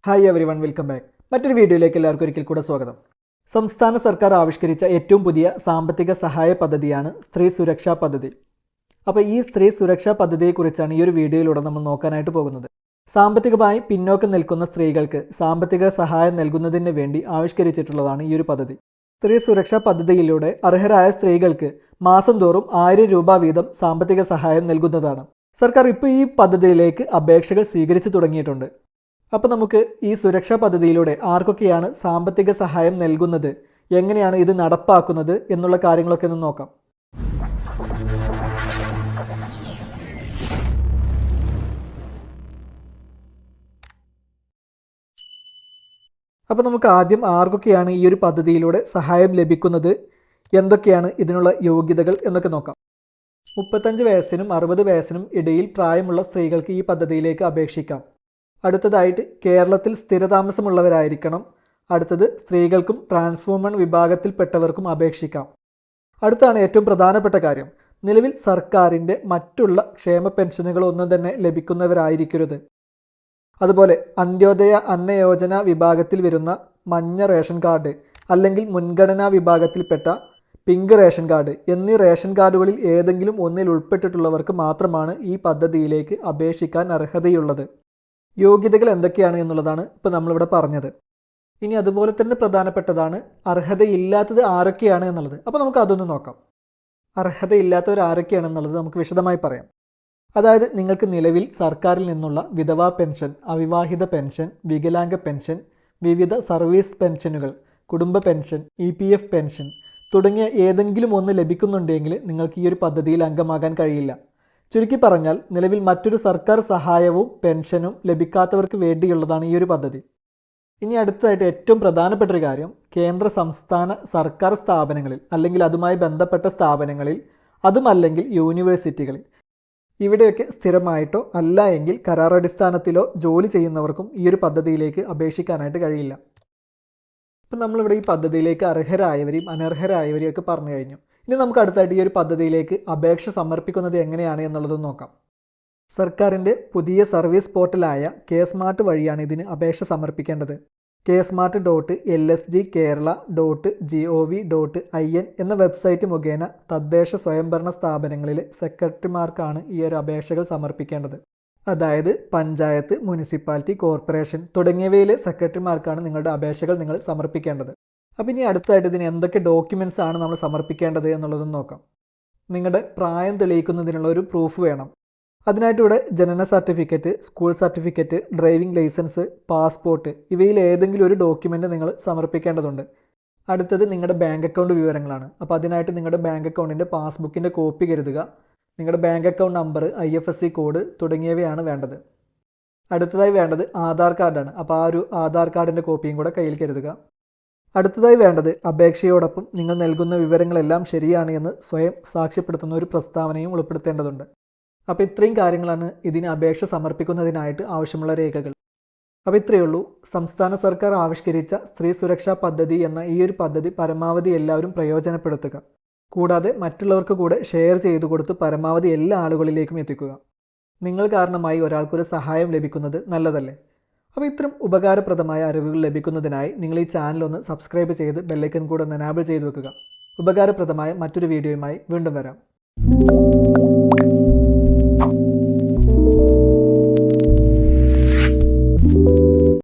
Hi every one, welcome back. മറ്റൊരു വീഡിയോയിലേക്ക് എല്ലാവർക്കും ഒരിക്കൽ കൂടെ സ്വാഗതം. സംസ്ഥാന സർക്കാർ ആവിഷ്കരിച്ച ഏറ്റവും പുതിയ സാമ്പത്തിക സഹായ പദ്ധതിയാണ് സ്ത്രീ സുരക്ഷാ പദ്ധതി. അപ്പോൾ ഈ സ്ത്രീ സുരക്ഷാ പദ്ധതിയെക്കുറിച്ചാണ് ഈ ഒരു വീഡിയോയിലൂടെ നമ്മൾ നോക്കാനായിട്ട് പോകുന്നത്. സാമ്പത്തികമായി പിന്നോക്കം നിൽക്കുന്ന സ്ത്രീകൾക്ക് സാമ്പത്തിക സഹായം നൽകുന്നതിന് വേണ്ടി ആവിഷ്കരിച്ചിട്ടുള്ളതാണ് ഈ ഒരു പദ്ധതി. സ്ത്രീ സുരക്ഷാ പദ്ധതിയിലൂടെ അർഹരായ സ്ത്രീകൾക്ക് മാസം തോറും 1000 രൂപ വീതം സാമ്പത്തിക സഹായം നൽകുന്നതാണ്. സർക്കാർ ഇപ്പോൾ ഈ പദ്ധതിയിലേക്ക് അപേക്ഷകൾ സ്വീകരിച്ചു തുടങ്ങിയിട്ടുണ്ട്. അപ്പോൾ നമുക്ക് ഈ സുരക്ഷാ പദ്ധതിയിലൂടെ ആർക്കൊക്കെയാണ് സാമ്പത്തിക സഹായം നൽകുന്നത്, എങ്ങനെയാണ് ഇത് നടപ്പാക്കുന്നത് എന്നുള്ള കാര്യങ്ങളൊക്കെ ഒന്ന് നോക്കാം. അപ്പോൾ നമുക്ക് ആദ്യം ആർക്കൊക്കെയാണ് ഈ ഒരു പദ്ധതിയിലൂടെ സഹായം ലഭിക്കുന്നത്, എന്തൊക്കെയാണ് ഇതിനുള്ള യോഗ്യതകൾ എന്നൊക്കെ നോക്കാം. 35 വയസ്സിനും 60 വയസ്സിനും ഇടയിൽ പ്രായമുള്ള സ്ത്രീകൾക്ക് ഈ പദ്ധതിയിലേക്ക് അപേക്ഷിക്കാം. അടുത്തതായിട്ട് കേരളത്തിൽ സ്ഥിരതാമസമുള്ളവരായിരിക്കണം. അടുത്തത് സ്ത്രീകൾക്കും ട്രാൻസ്വുമൺ വിഭാഗത്തിൽപ്പെട്ടവർക്കും അപേക്ഷിക്കാം. അടുത്താണ് ഏറ്റവും പ്രധാനപ്പെട്ട കാര്യം, നിലവിൽ സർക്കാരിൻ്റെ മറ്റുള്ള ക്ഷേമ പെൻഷനുകളൊന്നും തന്നെ ലഭിക്കുന്നവരായിരിക്കരുത്. അതുപോലെ അന്ത്യോദയ അന്നയോജന വിഭാഗത്തിൽ വരുന്ന മഞ്ഞ റേഷൻ കാർഡ് അല്ലെങ്കിൽ മുൻഗണനാ വിഭാഗത്തിൽപ്പെട്ട പിങ്ക് റേഷൻ കാർഡ് എന്നീ റേഷൻ കാർഡുകളിൽ ഏതെങ്കിലും ഒന്നിൽ ഉൾപ്പെട്ടിട്ടുള്ളവർക്ക് മാത്രമാണ് ഈ പദ്ധതിയിലേക്ക് അപേക്ഷിക്കാൻ അർഹതയുള്ളത്. യോഗ്യതകൾ എന്തൊക്കെയാണ് എന്നുള്ളതാണ് ഇപ്പോൾ നമ്മളിവിടെ പറഞ്ഞത്. ഇനി അതുപോലെ തന്നെ പ്രധാനപ്പെട്ടതാണ് അർഹതയില്ലാത്തത് ആരൊക്കെയാണ് എന്നുള്ളത്. അപ്പോൾ നമുക്ക് അതൊന്ന് നോക്കാം. അർഹതയില്ലാത്തവർ ആരൊക്കെയാണെന്നുള്ളത് നമുക്ക് വിശദമായി പറയാം. അതായത് നിങ്ങൾക്ക് നിലവിൽ സർക്കാരിൽ നിന്നുള്ള വിധവാ പെൻഷൻ, അവിവാഹിത പെൻഷൻ, വികലാംഗ പെൻഷൻ, വിവിധ സർവീസ് പെൻഷനുകൾ, കുടുംബ പെൻഷൻ, EPF പെൻഷൻ തുടങ്ങിയ ഏതെങ്കിലും ഒന്ന് ലഭിക്കുന്നുണ്ടെങ്കിൽ നിങ്ങൾക്ക് ഈ ഒരു പദ്ധതിയിൽ അംഗമാകാൻ കഴിയില്ല. ചുരുക്കി പറഞ്ഞാൽ നിലവിൽ മറ്റൊരു സർക്കാർ സഹായവും പെൻഷനും ലഭിക്കാത്തവർക്ക് വേണ്ടിയുള്ളതാണ് ഈ ഒരു പദ്ധതി. ഇനി അടുത്തതായിട്ട് ഏറ്റവും പ്രധാനപ്പെട്ട ഒരു കാര്യം, കേന്ദ്ര സംസ്ഥാന സർക്കാർ സ്ഥാപനങ്ങളിൽ അല്ലെങ്കിൽ അതുമായി ബന്ധപ്പെട്ട സ്ഥാപനങ്ങളിൽ, അതുമല്ലെങ്കിൽ യൂണിവേഴ്സിറ്റികളിൽ, ഇവിടെയൊക്കെ സ്ഥിരമായിട്ടോ അല്ല എങ്കിൽ കരാറടിസ്ഥാനത്തിലോ ജോലി ചെയ്യുന്നവർക്കും ഈ ഒരു പദ്ധതിയിലേക്ക് അപേക്ഷിക്കാനായിട്ട് കഴിയില്ല. ഇപ്പം നമ്മളിവിടെ ഈ പദ്ധതിയിലേക്ക് അർഹരായവരെയും അനർഹരായവരെയും ഒക്കെ പറഞ്ഞു കഴിഞ്ഞു. ഇനി നമുക്ക് അടുത്തായിട്ട് ഈ ഒരു പദ്ധതിയിലേക്ക് അപേക്ഷ സമർപ്പിക്കുന്നത് എങ്ങനെയാണ് എന്നുള്ളത് നോക്കാം. സർക്കാരിൻ്റെ പുതിയ സർവീസ് പോർട്ടലായ KSMART വഴിയാണ് ഇതിന് അപേക്ഷ സമർപ്പിക്കേണ്ടത്. KSMART.lsgkerala.gov.in എന്ന വെബ്സൈറ്റ് മുഖേന തദ്ദേശ സ്വയംഭരണ സ്ഥാപനങ്ങളിലെ സെക്രട്ടറിമാർക്കാണ് ഈ ഒരു അപേക്ഷകൾ സമർപ്പിക്കേണ്ടത്. അതായത് പഞ്ചായത്ത്, മുനിസിപ്പാലിറ്റി, കോർപ്പറേഷൻ തുടങ്ങിയവയിലെ സെക്രട്ടറിമാർക്കാണ് നിങ്ങളുടെ അപേക്ഷകൾ നിങ്ങൾ സമർപ്പിക്കേണ്ടത്. അപ്പോൾ ഇനി അടുത്തായിട്ട് ഇതിന് എന്തൊക്കെ ഡോക്യുമെൻറ്റ്സ് ആണ് നമ്മൾ സമർപ്പിക്കേണ്ടത് എന്നുള്ളതൊന്ന് നോക്കാം. നിങ്ങളുടെ പ്രായം തെളിയിക്കുന്നതിനുള്ള ഒരു പ്രൂഫ് വേണം. അതിനായിട്ട് ഇവിടെ ജനന certificate, school certificate, driving licence, passport ഇവയിൽ ഏതെങ്കിലും ഒരു ഡോക്യുമെൻ്റ് നിങ്ങൾ സമർപ്പിക്കേണ്ടതുണ്ട്. അടുത്തത് നിങ്ങളുടെ ബാങ്ക് അക്കൗണ്ട് വിവരങ്ങളാണ്. അപ്പോൾ അതിനായിട്ട് നിങ്ങളുടെ ബാങ്ക് അക്കൗണ്ടിൻ്റെ പാസ്ബുക്കിൻ്റെ കോപ്പി കരുതുക. നിങ്ങളുടെ bank account number, IFSC code തുടങ്ങിയവയാണ് വേണ്ടത്. അടുത്തതായി വേണ്ടത് ആധാർ കാർഡാണ്. അപ്പോൾ ആ ഒരു ആധാർ കാർഡിൻ്റെ കോപ്പിയും കൂടെ കയ്യിൽ കരുതുക. അടുത്തതായി വേണ്ടത് അപേക്ഷയോടൊപ്പം നിങ്ങൾ നൽകുന്ന വിവരങ്ങളെല്ലാം ശരിയാണ് എന്ന് സ്വയം സാക്ഷ്യപ്പെടുത്തുന്ന ഒരു പ്രസ്താവനയും ഉൾപ്പെടുത്തേണ്ടതുണ്ട്. അപ്പോൾ ഇത്രയും കാര്യങ്ങളാണ് ഇതിന് അപേക്ഷ സമർപ്പിക്കുന്നതിനായിട്ട് ആവശ്യമുള്ള രേഖകൾ. അപ്പോൾ ഇത്രയേ ഉള്ളൂ. സംസ്ഥാന സർക്കാർ ആവിഷ്കരിച്ച സ്ത്രീ സുരക്ഷാ പദ്ധതി എന്ന ഈ ഒരു പദ്ധതി പരമാവധി എല്ലാവരും പ്രയോജനപ്പെടുത്തുക. കൂടാതെ മറ്റുള്ളവർക്ക് കൂടെ ഷെയർ ചെയ്തു കൊടുത്ത് പരമാവധി എല്ലാ ആളുകളിലേക്കും എത്തിക്കുക. നിങ്ങൾ കാരണമായി ഒരാൾക്കൊരു സഹായം ലഭിക്കുന്നത് നല്ലതല്ലേ? അപ്പോൾ ഇത്തരം ഉപകാരപ്രദമായ അറിവുകൾ ലഭിക്കുന്നതിനായി നിങ്ങൾ ഈ ചാനൽ ഒന്ന് സബ്സ്ക്രൈബ് ചെയ്ത് ബെല്ലൈക്കൺ കൂടെ ഒന്ന് എനാബിൾ ചെയ്ത് വെക്കുക. ഉപകാരപ്രദമായ മറ്റൊരു വീഡിയോയുമായി വീണ്ടും വരാം.